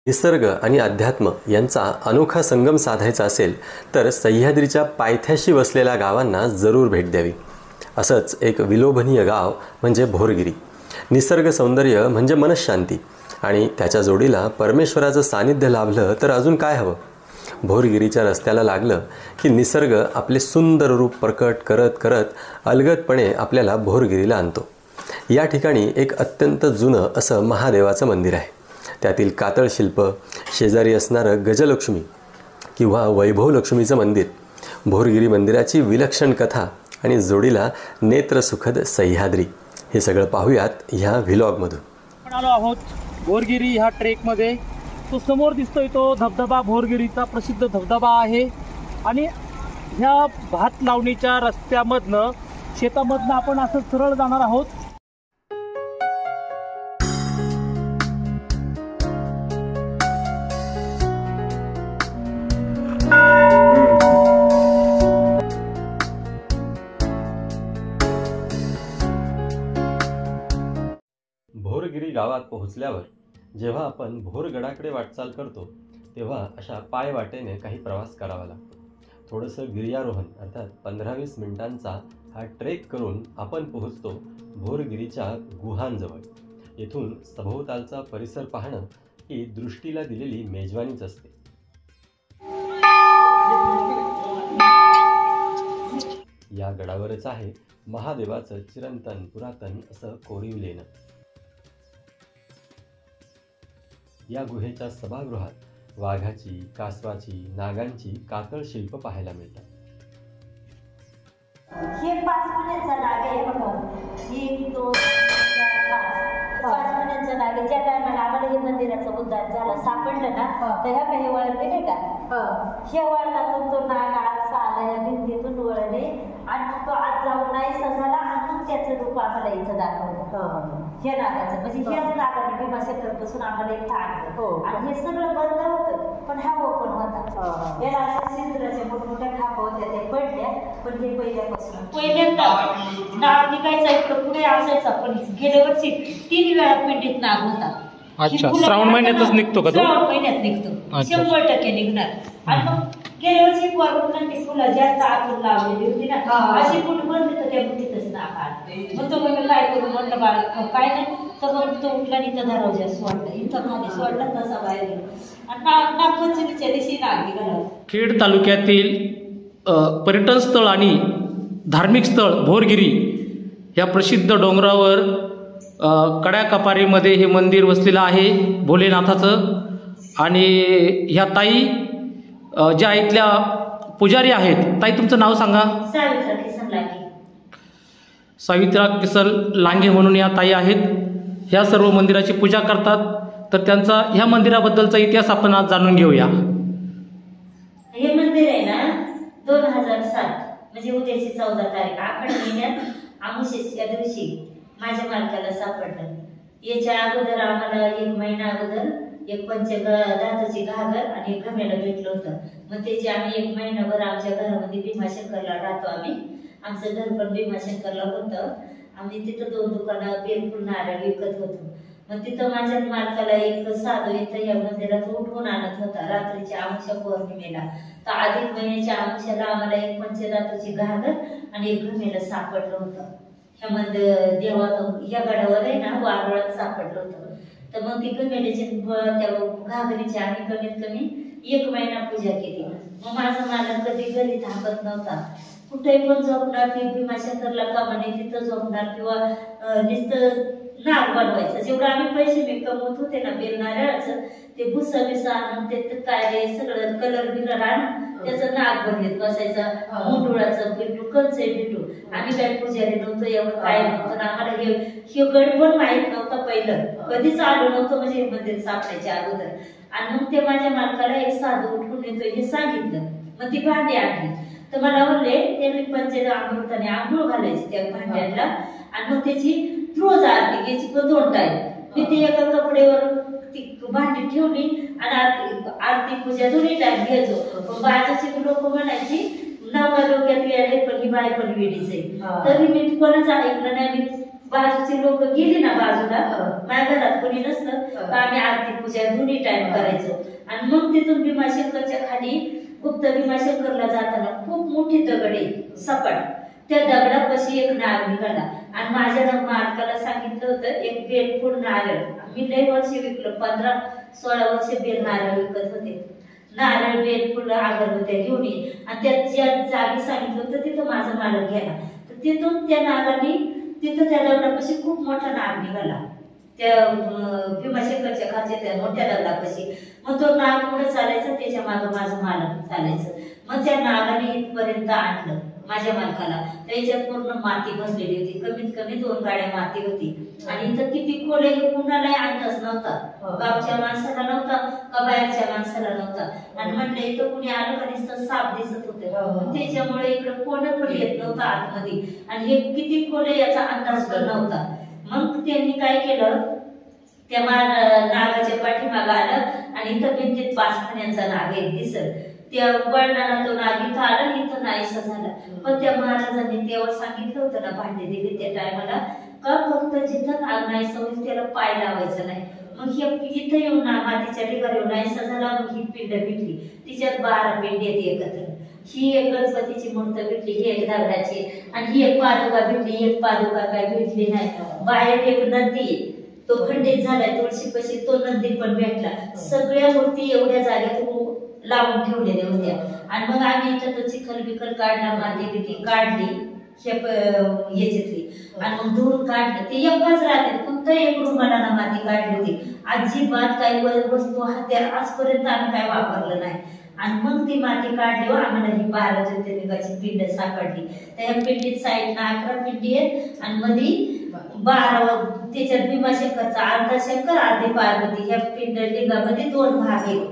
निसर्ग आणि अध्यात्म यांचा अनोखा संगम साधायचा असेल तर सह्याद्रीच्या पायथ्याशी वसलेल्या गावांना जरूर भेट द्यावी. असंच एक विलोभनीय गाव म्हणजे भोरगिरी. निसर्ग सौंदर्य म्हणजे मनःशांती आणि त्याच्या जोडीला परमेश्वराचं सानिध्य लाभलं तर अजून काय हवं. भोरगिरीच्या रस्त्याला लागलं की निसर्ग आपले सुंदर रूप प्रकट करत करत अलगदपणे आपल्याला भोरगिरीला आणतो. या ठिकाणी एक अत्यंत जुनं असं महादेवाचं मंदिर आहे. त्यातील कातळ शिल्प, शेजारी असणारं गजलक्ष्मी किंवा वैभवलक्ष्मीचं मंदिर, भोरगिरी मंदिराची विलक्षण कथा आणि जोडीला नेत्रसुखद सह्याद्री, हे सगळं पाहूयात ह्या व्हिलॉगमधून. आपण आलो आहोत भोरगिरी ह्या ट्रेकमध्ये. तो समोर दिसतोय तो धबधबा भोरगिरीचा प्रसिद्ध धबधबा आहे आणि ह्या भात लावणीच्या रस्त्यामधनं शेतामधनं आपण असं सरळ जाणार आहोत. भोरगिरी गावात पोहोचल्यावर जेव्हा आपण भोरगडाकडे वाटचाल करतो तेव्हा अशा पायवाटेने काही प्रवास करावा लागतो. थोडंसं गिर्यारोहण अर्थात 15-20 मिनिटांचा हा ट्रेक करून आपण पोहोचतो भोरगिरीच्या गुहांजवळ. येथून सभोवतालचा परिसर पाहणं ही दृष्टीला दिलेली मेजवानीच असते. या गडावरच आहे महादेवाचं चिरंतन पुरातन असं कोरीव लेणं. या गुहेच्या सभागृहात वाघाची, कासवाची, नागांची कातळ शिल्प पाहायला मिळतात. हे 5 महिन्यांचा नाग आहे बघा. 1, 2, 3, 4, 5 महिन्यांचा नाग आहे. ज्या टायमाला आम्हाला हे मंदिराचं उद्धार झालं सापडलं ना, तर ह्या काही वळले नाही का, ह्या वळणातून तो नाग आज आला, या भिंतीतून वळले आणि तो आज जाऊन नाही सणाला आणि त्याचं रूप आम्हाला इथं दाखवलं. हे नागाचं म्हणजे ह्याच नागाने भीमाशंकरपासून आम्हाला इथं आणलं आणि हे सगळं बंद होतं पण हा ओपन होता. याला अशा सिंदुराच्या मोठमोठ्या खापा होत्या, त्या पडल्या, पण हे पहिल्यांदा नाग निघायचा इकडं पुढे असायचा, पण गेल्या वर्षी 3 वेळा पिंडीत नाग होता. अच्छा, श्रावण महिन्यातच निघतो का? श्रावण महिन्यात निघतो, 100% निघणार. आणि मग गेल्या वर्षी वरून फुलं जास्त आतून लावलेली होती ना, अशी कुठं बनली तर त्या बुटीतच नाग आले. मग तो म्हणजे काय करू म्हटलं, बाळा काय नाही, तर मग तो उठला आणि इथं दरवाजा सोडला, इथं खाली सोडला, तसा बाहेर गेला आणि नागपंचमीच्या दिवशी नाग निघाला. खेड तालुक्यातील पर्यटन स्थळ आणि धार्मिक स्थळ भोरगिरी या प्रसिद्ध डोंगरावर कड्याकपारीमध्ये हे मंदिर वसलेलं आहे भोलेनाथाचं. आणि ह्या ताई ज्या इथल्या पुजारी आहेत, ताई तुमचं नाव सांगा. सावित्रा किसन लांगे म्हणून या ताई आहेत. ह्या सर्व मंदिराची पूजा करतात. तर त्यांचा ह्या मंदिराबद्दलचा इतिहास आपण आज जाणून घेऊया. हे मंदिर आहे ना 2007 म्हणजे उद्याची 14 तारीख आखाड महिन्यात अमावस्येच्या दिवशी माझ्या मालकाला सापडलं. याच्या अगोदर आम्हाला 1 महिना अगोदर एक पंचधातूची घागर आणि एक घमेलं भेटलं होतं. मग त्याची आम्ही 1 महिनाभर आमच्या घरामध्ये भीमाशंकरला राहतो. आमचं घर पण भीमाशंकरला होतं. आम्ही तिथं 2 दुकानं बेलफुल नारळ विकत होतो. मग तिथं माझ्या मालकाला एक साधू इथं या मंदिरात उठवून आणत होता रात्रीच्या अमावस्या पौर्णिमेला. तर अधिक महिन्याच्या अमावस्याला आम्हाला एक पंचधातूची घागर आणि एक घमेलं सापडलं होतं. ह्या मंदिर देवानं या गडावर आहे ना वारुळात सापडलं होतं. तर मग ती घमेल्याची त्या घागरीची आम्ही कमीत कमी 1 महिना पूजा केली. मग माझा मालक कधी घरी थांबत नव्हता, कुठेही पण झोपणार, ती भीमाशंकरला कामाने तिथं झोपणार किंवा नुसतं नाग बनवायचं. जेवढं आम्ही पैसे कमवत होते ना बेल नारळाचं, ते भुसा बिसा आणून ते काय सगळं कलर बिलर आणून त्याचं नाग बनवत बसायचा. मुंडुळाचं पिंटू, कंचे पिंटू. आम्ही काही पुजारी नव्हतो, एवढं काय नव्हतं. आम्हाला हे गड पण माहित नव्हतं, पहिलं कधीच आलो नव्हतं म्हणजे मंदिर सापडायच्या अगोदर. आणि मग ते माझ्या मालकाला एक साधू उठून येतोय हे सांगितलं. मग ती भांडी आणली तर मला म्हणले त्यांनी पंचामृताने आंघोळ घालायची त्या भांड्यांना आणि मग त्याची रोज आरती घ्यायची पण 2 टाइम. मी ते एका कपड्यावर ती भांडी ठेवली आणि आरती पूजा 2 टाइम घ्यायचो. बाजूची लोक म्हणायची नवरा डोक्यात वेळ पण ही बाय पण वेळीच आहे. तरी मी कोणाच ऐकलं नाही. मी बाजूचे लोक गेले ना बाजूला, माझ्या घरात कोणी नसलं तर आम्ही आरती पूजा दोन्ही टाइम करायचो. आणि मग तिथून भीमाशंकरच्या खाली गुप्त भीमाशंकरला जाताना खूप मोठी दगड आहे सपाट, त्या दगडापाशी एक नाग निघाला. आणि माझ्या मालकाला सांगितलं होतं एक बेलफूल नारळ, मी लय वर्ष विकलं, 15-16 वर्ष बेल नारळ विकत होते. नारळ बेलफुल अगरबत्त्या घेऊन ये, आणि त्या ज्या जागी सांगितलं होतं तिथं माझा मालक गेला. तर तिथून त्या नागाने तिथं त्या दगडापाशी खूप मोठा नाग निघाला, त्या भीमाशंकरच्या खालच्या त्या मोठ्या दगडापाशी. मग तो नाग पुढे चालायचा, त्याच्या मागं माझं मालक चालायचं. मग त्या नागाने इथपर्यंत आणलं माझ्या मालकाला. त्याच्यात पूर्ण माती भरलेली होती, कमीत कमी 2 गाड्या माती होती. आणि इथं किती खोल आहे कुणालाही अंदाज नव्हता, गावच्या माणसाला नव्हता का बाहेरच्या माणसाला नव्हता. आणि म्हणलं इथं कुणी आलं का नुसतं साप दिसत होते, त्याच्यामुळे इकडं कोण पण येत नव्हतं आतमध्ये. आणि हे किती खोल आहे याचा अंदाज पण नव्हता. मग त्यांनी काय केलं, त्या नागाच्या पाठीमागं आलं आणि इथं भिंतीत 5 खाण्याचा नाग एक दिसत. त्या वळणाला तो नाग इथं आला, इथं नाहीसा झाला. पण त्या महाराजांनी तेव्हा सांगितलं होतं ना भांडे दिले त्या टायमाला, का फक्त जिथं नाग नाहीसा होईल त्याला पाय लावायचा नाही. मग हे इथं येऊन ना मातीच्या ठिकाणी येऊन नाहीसा झाला. मग ही पिंड भेटली, तिच्यात 12 पिंडी आहेत एकत्र. ही एक गणपतीची मूर्ती भेटली, ही एक दगडाची, आणि ही एक पादुका भेटली. एक पादुका काय भेटली नाही. बाहेर एक नंदी तो खंडित झालाय तुळशीपाशी, तो नंदी पण भेटला. सगळ्या मूर्ती एवढ्या जागेत लावून ठेवलेल्या होत्या. आणि मग आम्ही इथं तो चिखल बिखल काढला, माती बिती काढली याच्यातली, आणि मग धुवून काढलं. ते एकच राहते, फक्त एक रुमाला माती काढली होती. अजिबात काही वस्तू हत्यार आजपर्यंत आम्ही काय वापरलं नाही. आणि मग ती माती काढली, आम्हाला ही 12 ज्योतिर्लिंगाची पिंड सापडली. त्या पिंडीत साईडला 11 पिंडी आहेत, आणि मध्ये 12, त्याच्यात भीमाशंकरचा अर्धा शंकर अर्धी पार्वती. ह्या पिंड लिंगामध्ये 2 भाग आहेत,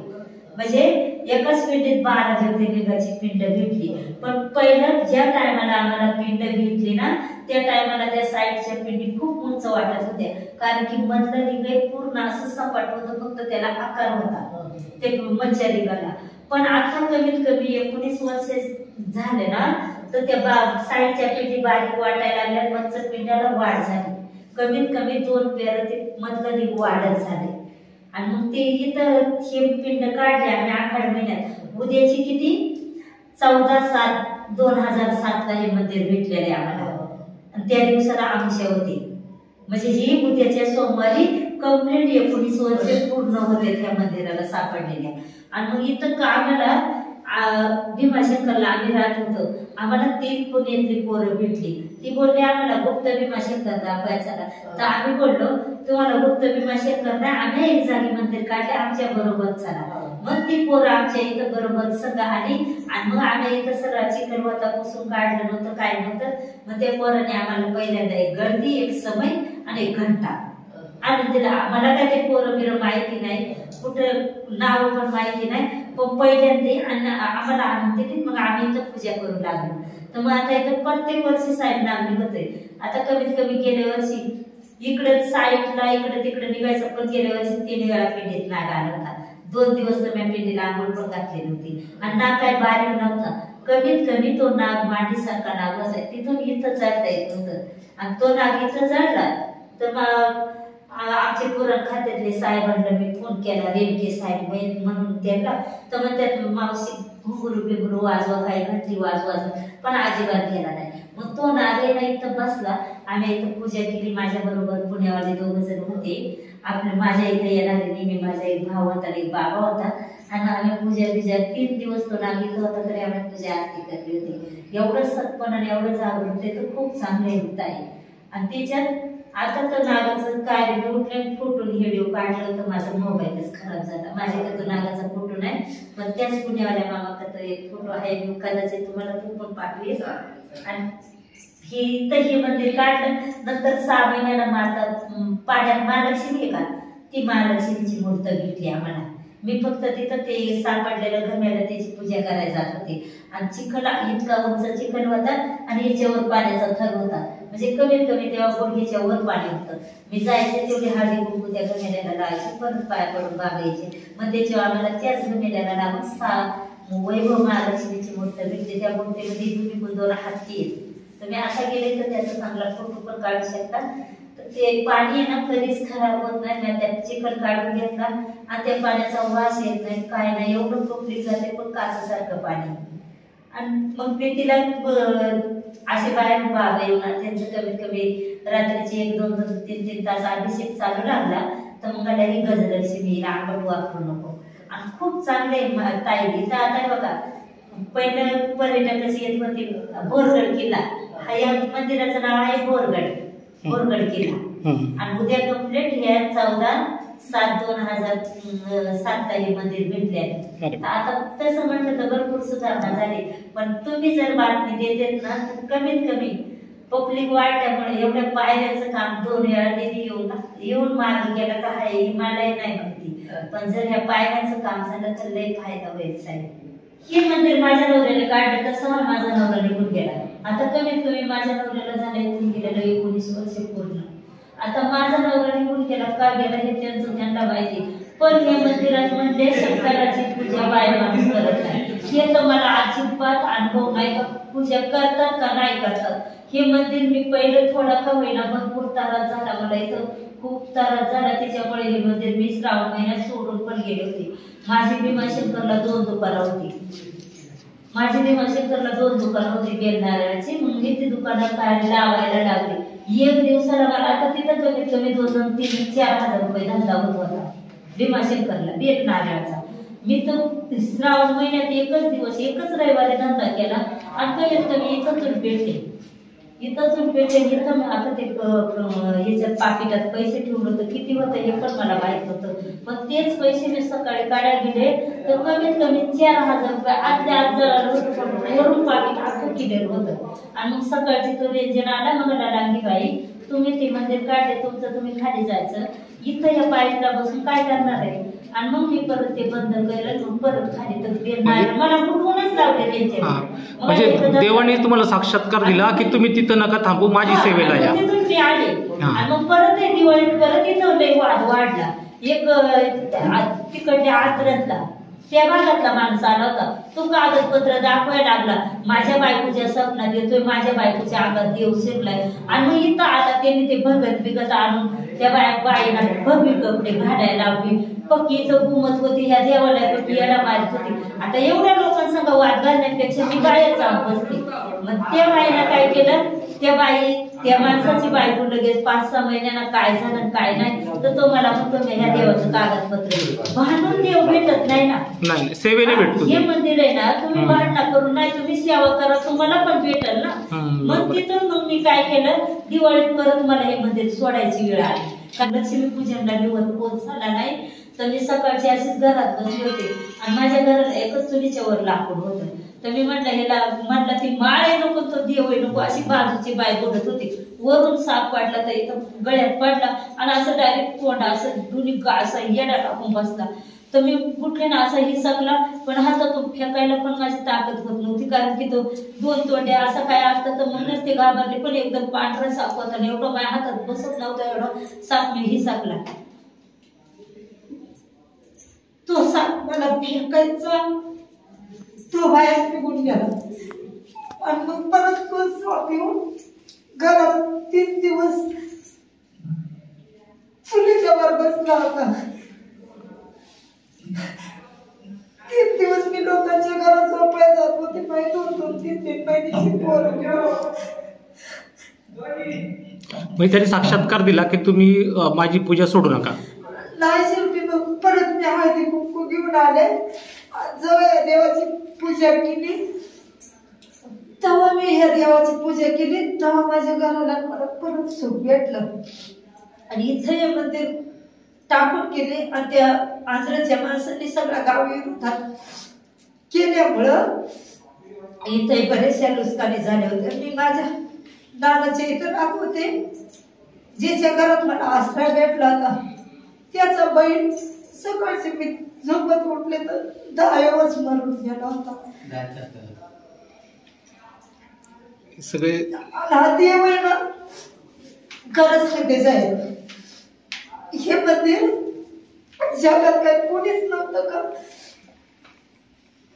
म्हणजे एकाच पिंडीत 12 ज्योतिर्लिंगाची पिंड भेटली. पण पहिलं ज्या टायमाला आम्हाला पिंड भेटली ना, त्या टायमाला त्या साईडच्या पिंडी खूप उंच वाटत होत्या, कारण की मधलं लिंग पूर्ण असं सपाट होतं, फक्त त्याला आकार होता ते मधच्या लिंगाला. पण आता कमीत कमी 19 वर्ष झाले ना, तर त्या साईडच्या पिंडी बारीक वाटायला लागल्या, मधच्या पिंड्याला वाढ झाली. कमीत कमी 2 पेर ते मधलं लिंग वाढत झाले. आणि मग ते इथं हे पिंड काढले आम्ही आखाड महिन्यात. उद्याची किती 14/7/2007 ला हे मंदिर भेटलेले आम्हाला. आणि त्या दिवसाला आमच्या होती, म्हणजे ही उद्याच्या सोमवारी कंप्लीट 19 वर्ष पूर्ण होते त्या मंदिराला सापडलेल्या. आणि मग इथं का आम्हाला भीमाशंकरला आम्ही राहत होतो, आम्हाला 3 पुण्यातली पोरं भेटली. ती बोलली आम्हाला गुप्त भीमाशंकर दाखवायचा. तर आम्ही बोललो तुम्हाला गुप्त भीमाशंकर नाही, आम्ही एक जागी मंदिर काढले, आमच्या बरोबर चला. मग ती पोरं आमच्या इथं बरोबर सगळं आली. आणि मग आम्ही इथं सगळा चिखल होता, पुसून काढलं नव्हतं, काय नव्हतं. मग त्या पोरांनी आम्हाला पहिल्यांदा एक गर्दी, एक समय आणि एक घंटा आणून दिला. आम्हाला काय ते पोरं बिरं माहिती नाही, कुठं नाव पण माहिती नाही, पण पहिल्यांदा आम्हाला आणून दिली. मग आम्ही इथं पूजा करू लागलो. तर मग आता इथं प्रत्येक वर्षी साईड नाग निघतोय. आता कमीत कमी गेल्या वर्षी इकडे साईडला इकडे तिकडे निघायचं, पण गेल्या वर्षी 3 वेळा पिंडीत नाग आला होता. 2 दिवस तर मी पिंडीला आंघोळ पण घातली नव्हती. आणि नाग काय बारीक नव्हता, कमीत कमी तो नाग मांडीसारखा नाग असाय, तिथून इथं चढता येत होतं. आणि तो नाग इथं चढला तर मग आमचे पुरण खात्यातले साहेबांना मी फोन केला, रेणके साहेब म्हणून त्यांना. तर मग त्यात मावशी घुंगरू बिंगरू वाजवा, काही घंटी वाजवा, पण अजिबात गेला नाही. मग तो नागेला इथं बसला. आम्ही इथं पूजा केली, माझ्या बरोबर पुण्यावाले 2 जण होते. आपले माझ्या इथे येणारे नेहमी माझा एक भाऊ होता, एक बाबा होता. आणि आम्ही पूजा 3 दिवस तो नाग इथं होता, तरी आम्ही पूजा आरती करली होती. एवढं सत्पण आणि एवढं जागरूक ते तर खूप चांगले होत आहे. आणि त्याच्यात आता तर नागाचं काय मी उठले फोटो व्हिडिओ काढलं होतं, माझा मोबाईलच खराब झाला. माझ्याकडे तो नागाचा फोटो नाही, पण त्याच पुण्यावाल्या मामाकडे एक फोटो आहे, मी कदाचित तुम्हाला तो पण पाठवेल. आणि हे मंदिर काढलं नंतर 6 महिन्याला माता पाण्यात महालक्ष्मी आहे का, ती महालक्ष्मीची मूर्ती भेटली आम्हाला. मी फक्त तिथं ते सापडलेलं घमेला त्याची पूजा करायला जात होते. आणि चिखल इतका उंच चिखल होता, आणि याच्यावर पाण्याचा थर होता, म्हणजे कमीत कमी तेव्हा गुडघ्याच्या वर पाणी होतं. मी जायचे तेवढी हळदी कुंकू त्या घमेल्याला लावायची, परत पाया पडून बागायचे. मग त्याच्यावर आम्हाला त्याच घमेल्याला लागून वैभव महालक्ष्मीची मूर्ती भेटली. त्या मूर्तीमध्ये 2 हत्ती आहेत, तुम्ही आता गेले तर त्याचा चांगला फोटो पण काढू शकता. तर ते पाणी आहे ना कधीच खराब होत नाही. मी त्यात चिखल काढून घेतला आणि त्या पाण्याचा वास येत नाही, काय नाही, एवढं पब्लिक जाते पण काचासारखं पाणी. आणि मग मी तिला असे बाहेर बाबा येऊन त्यांचं कमीत कमी रात्रीचे 1-2-3 तास अभिषेक चालू लागला तर मग मला ही गजराची मी आंबट वापरू नको. आणि खूप चांगले ताई इथं आता बघा, पहिलं पर्यटक कशी येत होती बोरगड किल्ला, हा या मंदिराचं नाव आहे बोरगड किल्ला. आणि उद्या कंप्लीट ह्या 14/7/2007 हे मंदिर भेटले आहे. आता तसं म्हटलं तर भरपूर सुधारणा झाली, पण तुम्ही जर बातमी देतेत ना तर कमीत कमी पब्लिक वाढल्यामुळे एवढ्या पायऱ्याचं काम 2 वेळा निधी येऊन मार्ग गेला का आहे मला नाही माहिती, पण जर ह्या पायऱ्याचं काम झालं तर लय फायदा होईल साहेब. हे मंदिर माझ्या नवऱ्याला काढलं तसं माझा नवरा निघून गेला. आता कमीत कमी माझ्या नवऱ्याला झालं निघून गेलेलं 19 वर्ष पूर्ण. आता माझा नवरा निघून गेला का गेला हे त्यांना माहिती, पण हे मंदिरात म्हणजे शंकराची पूजा बाय माणूस करत नाही हे तर मला अजिबात अनुभव नाही. का पूजा करतात का नाही करतात हे मंदिर मी पहिलं थोडा का होईना भरपूर त्रास झाला मला, इथं खूप त्रास झाला. त्याच्यामुळे हे मंदिर मी श्रावण महिन्यात सोडून पण गेले होते. माझी भीमाशंकरला 2 दुकानं होती. बेलनारळाची. मग मी ती दुकानं काय लावायला लागली. एक दिवसाला मला आता तिथं कमीत कमी 2-3-4 हजार रुपये धंदा होत होता भीमाशंकरला बेलनारळाचा. मी तर श्रावण महिन्यात एकच रविवारी धंदा केला आणि कमीत कमी इथंच भेटले. इथं आता ते ह्याच्यात पाकिटात पैसे ठेवलं तर किती होतं हे पण मला माहित होतं, पण तेच पैसे मी सकाळी काढायला गेले तर कमीत कमी 4000 रुपये आतल्या वरून पाकिट अख्खं क्लिअर होतं. आणि मग सकाळची तो रेंजन आला, मग डांगी बाई तुम्ही ते मंदिर काढले तुमचं, तुम्ही खाली जायचं, इथं या पाईपला बसून काय करणार आहे. आणि मग मी परत ते बंद केलं, मग परत खाली तर मला कुठूनच लावले त्यांचे. म्हणजे देवाने तुम्हाला साक्षात्कार दिला की तुम्ही तिथं नका थांबू, माझी सेवेला या. तिथून मी आले आणि मग परत दिवाळीत परत इथं लय वाद वाढला. एक तिकडच्या आतरतला त्या भागातला माणूस आला होता, तो कागदपत्र दाखवायला लागला, माझ्या बायकोच्या स्वप्नात येतोय, माझ्या बायकोच्या अंगात देव शिरलाय. आणि मग इथं आला त्यांनी ते भगत आणून त्या बाईला भव्य कपडे घालायला लावली. पक्की इथं घुमत होती, ह्या देवाला पक्की याला मारत होती. आता एवढ्या लोकांसंग वाद घालण्यापेक्षा मी बाहेर जाऊन बसते. मग त्या बाईला काय केलं, त्या माणसाची बायको लगेच 5-6 महिन्यांना काय झालं काय नाही तर तो मला म्हणतो ह्या देवाचं कागदपत्र भांडून देव भेटत नाही ना, नाही सेवेने भेटतो. हे मंदिर आहे ना, तुम्ही भांडणा करून नाही तुम्ही सेवा करा, तुम्हाला पण भेटल ना. मग तिथून मग मी काय केलं, दिवाळीत परत मला हे मंदिर सोडायची वेळ आली. कारण लक्ष्मीपूजनला निवड पोच झाला नाही तर मी सकाळची अशीच घरात बसले होते आणि माझ्या घराला एकच चुलीच्या वर लाकूड होतं. तर मी म्हटलं ती माळ आहे नको तो देव आहे नको, अशी बाजूची बाय बघत होती. वरून साप पाडला तर इथं गळ्यात पडला आणि असं डायरेक्ट तोंड असं दोन्ही असा येडा टाकून बसला. तर मी कुठले ना असा हिसकला, पण हातातून फेकायला पण माझी ताकद होत नव्हती, कारण की तो 2 तोंडे असं काय असतं तर म्हणूनच ते घाबरले. पण एकदम पांढरा साप होता आणि एवढं माझ्या हातात बसत नव्हता एवढा साप मी हिसकला. तो साप मला फेकायचा, तो बाहेर निघून गेला. आणि मग परत तो साप येऊन घरात 3 दिवस चुलीच्या वर बसला होता. 3 दिवस मी लोकांच्या घरात झोपायला जात होते, 2-3 महिन्याची पोरं घेऊन. म्हणजे त्याने साक्षात्कार दिला की तुम्ही माझी पूजा सोडू नका. नाही, शेवटी मग परत मी हळदी कुंकू घेऊन आले, जवळ देवाची पूजा केली. तेव्हा मी ह्या देवाची पूजा केली, तेव्हा माझ्या घराला परत सुख भेटलं. आणि इथं हे मंदिर टाकून केले आणि त्या आंध्राच्या माणसांनी सगळा गाव विरोधात केल्यामुळं इथे बरेचशा नुकसानी झाले होते. मी माझ्या दादाच्या इथं राहत होते, ज्याच्या घरात मला आश्रय भेटला होता त्याचा बैल सकाळचे मी झोपत उठले तर 10 दिवस मरून गेला होता. सगळे हा देव आहे ना, खरंच ते जाईल. हे मंदिर जगात काही कोणीच नव्हतं का,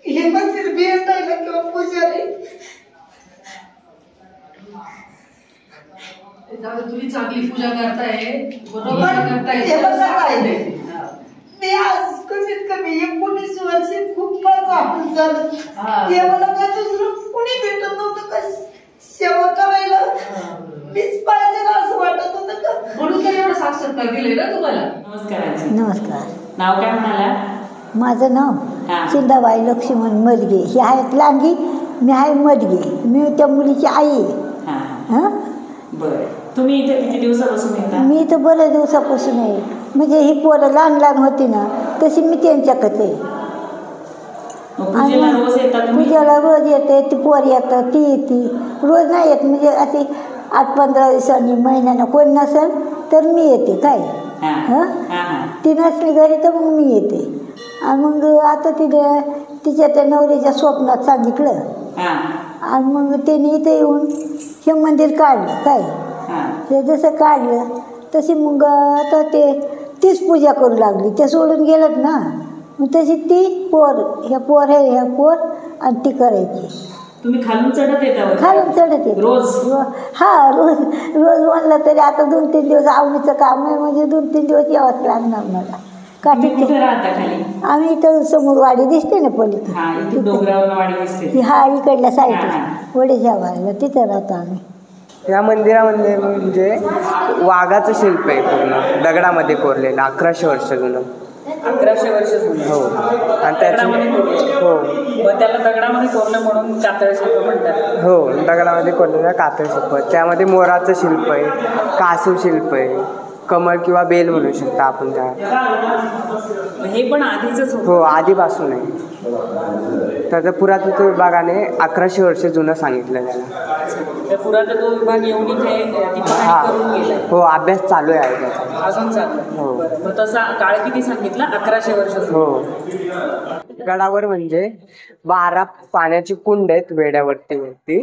हे मंदिर भेटायला किंवा पुजारी तुम्ही चांगली पूजा करताय, बरोबर पण करताय. हे बघा काय मी आज कमीत कमी 19 वर्षे खूप आपण झालं ते मला काय दुसरं कुणी भेटत नव्हतं का सेवा करायला. मीच पाहिजे ना असं वाटत होतं का, म्हणून तर एवढं साक्षात्कार दिले ना तुम्हाला. नमस्कार. नमस्कार. नाव काय म्हणाला? माझं नाव हा. सुंदाबाई लक्ष्मण मदगे. ही आहेत लांगी, मी आहे मदगे. मी त्या मुलीची आई आहे. हां हां, बरं. तुम्ही इथे किती दिवसापासून येता? मी इथं बऱ्याच दिवसापासून आहे. म्हणजे ही पोरं लहान लहान होती ना तशी मी त्यांच्याकडे आहे. मग पूजेला रोज येता तुम्ही? पूजेला रोज येते, ती पोर येतं, ती येते. रोज नाही येत, म्हणजे असे 8-15 दिवसांनी, महिन्यानं कोण नसेल तर मी येते. काय हां हां, हां हां ती नसली घरी तर मग मी येते. आणि मग आता तिच्या त्या नवऱ्याच्या स्वप्नात सांगितलं हां आणि मग त्याने इथे येऊन हे मंदिर काढलं. काय हां हे जसं काढलं तशी मग आता तीच पूजा करू लागली. ते सोडून गेलं ना, मग तशी ती ह्या पोर आणि ती करायची. तुम्ही खालून चढत येता? खालून चढत येते रोज? हा, रोज म्हणलं तरी आता 2-3 दिवस आवडीचं काम आहे, म्हणजे 2-3 दिवस यावंच लागणार मला. तुम्ही कुठे राहता खाली? आम्ही इथं समोर वाडी दिसते ना पलीकडे, हां, इथे डोंगरावर वाडी दिसते. हा इकडल्या हां, साईडला हां. वडीच्या वाडीला, तिथं राहतो आम्ही. या मंदिरामध्ये म्हणजे वाघाचं शिल्प आहे, पूर्ण दगडामध्ये कोरलेलं, 1100 वर्ष जुनं. 1100 वर्ष जुनं. हो. आणि त्याची हो मग त्याला दगडामध्ये कोरलं म्हणून कातळ शिल्प म्हणतात. हो, दगडामध्ये कोरलेलं कातळ शिल्प. त्यामध्ये मोराचं शिल्प आहे, कासव शिल्प आहे, कमळ किंवा बेल म्हणू शकता आपण त्या. हे पण आधीच हो, आधीपासून आहे. तर पुरातत्व विभागाने 1100 वर्ष जुनं सांगितलं त्याला. पुरातत्व विभाग येऊन इथे ती हा, पाहणी करून गेलाय. हो, अभ्यास चालू आहे त्याचा. अजून चालू. हो. मग तसा काळ किती सांगितला? 1100 वर्ष. हो. गडावर म्हणजे 12 पाण्याची कुंड आहेत वेड्यावरती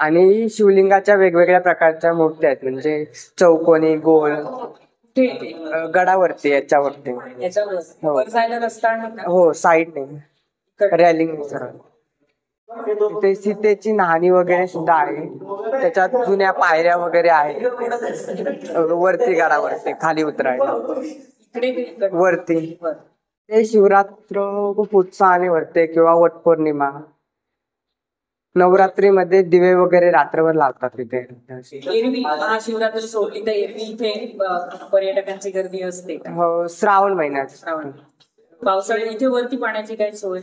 आणि शिवलिंगाच्या वेगवेगळ्या प्रकारच्या मूर्त्या आहेत, म्हणजे चौकोनी, गोल, गडावरती याच्यावरती. याच्यावर वर जायला रस्ता आहे का? हो, साईडने रॅलिंग. तिथे सीतेची नाणी वगैरे सुद्धा आहे. त्याच्यात जुन्या पायऱ्या वगैरे आहेत वरती गडावरती खाली उतरायला. वरती ते शिवरात्र खूप उत्साहाने वरते किंवा वटपौर्णिमा, नवरात्रीमध्ये दिवे वगैरे रात्रभर लावतात तिथे. एरवी महाशिवरात्री सोडली तर एरवी इथे पर्यटकांची गर्दी असते का? हो, श्रावण महिन्यात. पावसाळ्यात इथे वरती पाण्याची काय सोय?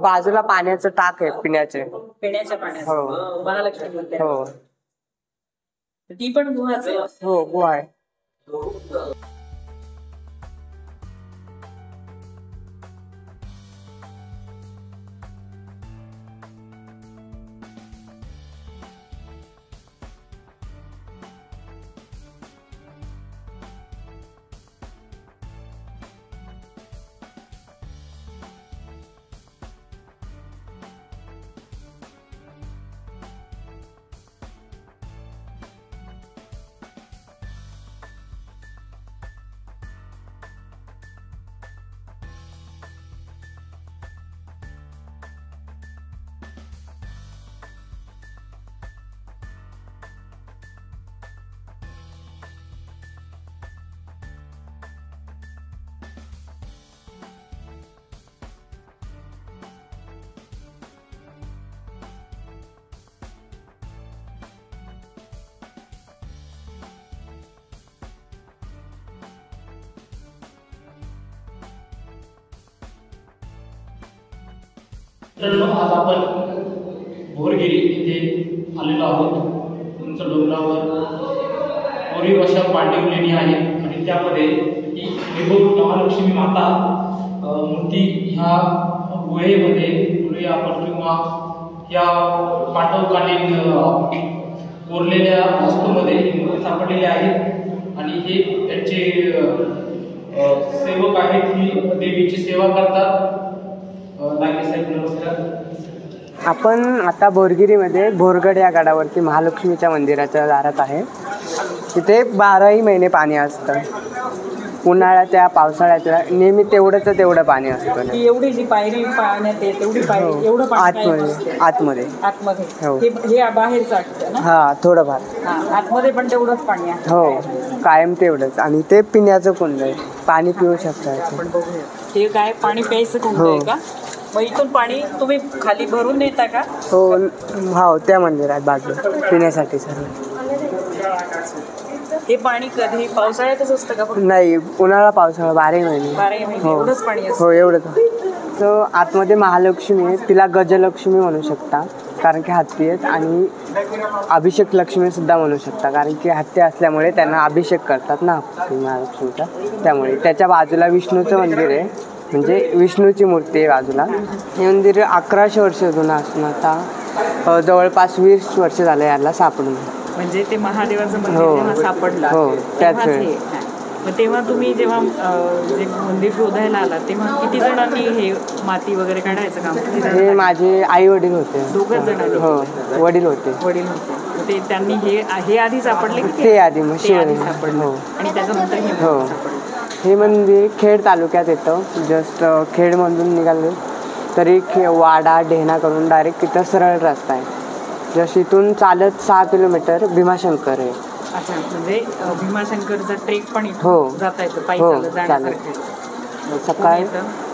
बाजूला पाण्याचं टाक आहे पिण्याचे. पिण्याच्या पाण्याचं? हो. महालक्ष्मी मंदिर. हो. ती पण गुहाच आहे? हो, गुहा आहे. मित्रांनो, आज आपण भोरगिरी येथे आलेलो आहोत. उंच डोंगरावर कोरीव अशा पांडवलेणी आहेत आणि त्यामध्ये ही वैभव महालक्ष्मी माता मूर्ती ह्या गुहेमध्ये बोलूया आपण किंवा या पांडवकालीन कोरलेल्या वस्तूमध्ये ही मूर्ती सापडलेली आहेत आणि हे त्यांचे सेवक आहेत, ही देवीची सेवा करतात. आपण आता बोरगिरीमध्ये बोरगड या गडावरती महालक्ष्मीच्या मंदिराच्या दारात आहे. तिथे 12ही महिने पाणी असतं. उन्हाळ्याच्या पावसाळ्याच्या नेहमी तेवढं पाणी असतं. ती एवढी जी पायरी पाण्यात आहे तेवढी पायरी एवढं पाणी कायम असते. आतमध्ये हो. हे बाहेरचं असतं ना. हा थोडंफार. आतमध्ये पण तेवढंच पाणी आहे. हो कायम तेवढंच. आणि ते पिण्याचं कुंड आहे, पाणी पिऊ शकता. आपण बघूया हे काय पाणी प्यायचं कुंड आहे का? मग इथून पाणी तुम्ही खाली भरून नेता का? हो त्या मंदिरात बाजूला पिण्यासाठी सर्व. हे पाणी कधी पावसाळ्यातच असतं का? नाही उन्हाळा पावसाळा 12 महिने. 12 महिने एवढंच पाणी असतं. हो एवढंच. तर आतमध्ये महालक्ष्मी आहे, तिला गजलक्ष्मी म्हणू शकता कारण की हत्ती आहेत. आणि अभिषेक लक्ष्मी सुद्धा म्हणू शकता कारण की हत्ती असल्यामुळे त्यांना अभिषेक करतात ना महालक्ष्मीचा. त्यामुळे त्याच्या बाजूला विष्णूचं मंदिर आहे, म्हणजे विष्णूची मूर्ती आहे बाजूला. हे मंदिर 1100 वर्ष जुनं असून आता जवळपास 20 वर्ष झालं याला सापडून. म्हणजे ते महादेवाचं मंदिर जेव्हा सापडलं त्याच वेळी. मग तेव्हा तुम्ही जेव्हा जे मंदिर शोधायला आला तेव्हा किती जणांनी हे माती वगैरे काढायचं काम? हे माझे आई वडील होते. 2 जण? हो वडील होते. ते त्यांनी हे आधी सापडले की ते आधी मग सापडलं? हो. आणि त्याच्यानंतर हे सापडलं. हे मंदिर खेड तालुक्यात येतं. जस्ट खेडमधून निघालं तरी वाडा ढेणा करून डायरेक्ट तिथं सरळ रस्ता आहे. जस्ट इथून चालत 6 किलोमीटर भीमाशंकर आहे. अच्छा म्हणजे भीमाशंकरचा ट्रेक पण हो जाता येतं पायी जाण्यासारखं. सकाळी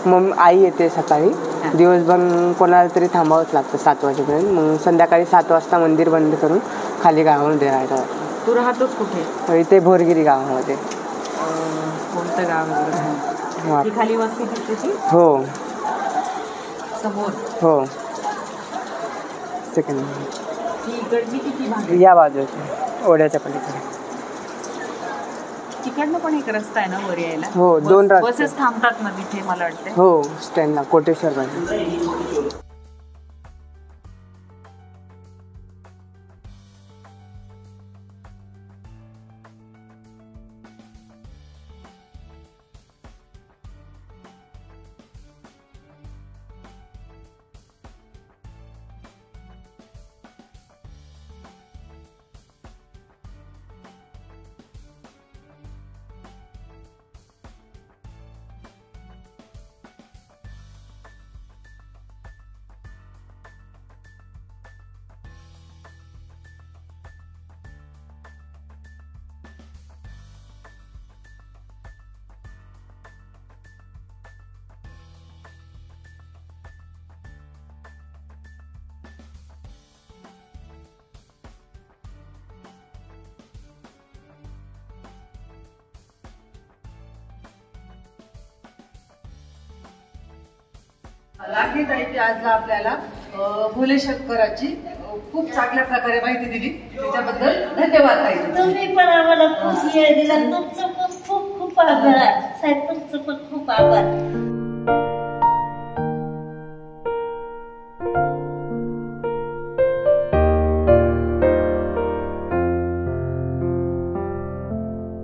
मग आई येते सकाळी, दिवसभर कोणाला तरी थांबावंच लागतं 7 वाजेपर्यंत. मग संध्याकाळी 7 वाजता मंदिर बंद करून खाली गावामध्ये राहायला. तू राहतोस कुठे? इथे भोरगिरी गावामध्ये. कोणतं गाव? खाली वस्ती दिसते? हो समोर. हो सेकंड. इकडची किती या बाजूची ओढ्याच्या पलीकडे. तिकडनं पण एक रस्ता आहे ना वर यायला? हो 2 रस्ते. बसेस थांबतात ना तिथे मला वाटतं. हो स्टँडला कोटेश्वर मध्ये. लाखी ताईची आज आपल्याला भोले शंकराची खूप चांगल्या प्रकारे माहिती दिली, त्याच्याबद्दल धन्यवाद ताई. तुम्ही पण आम्हाला खूप वेळ दिला. तुमचं पण खूप खूप आभार साहेब. तुमचं पण खूप आभार.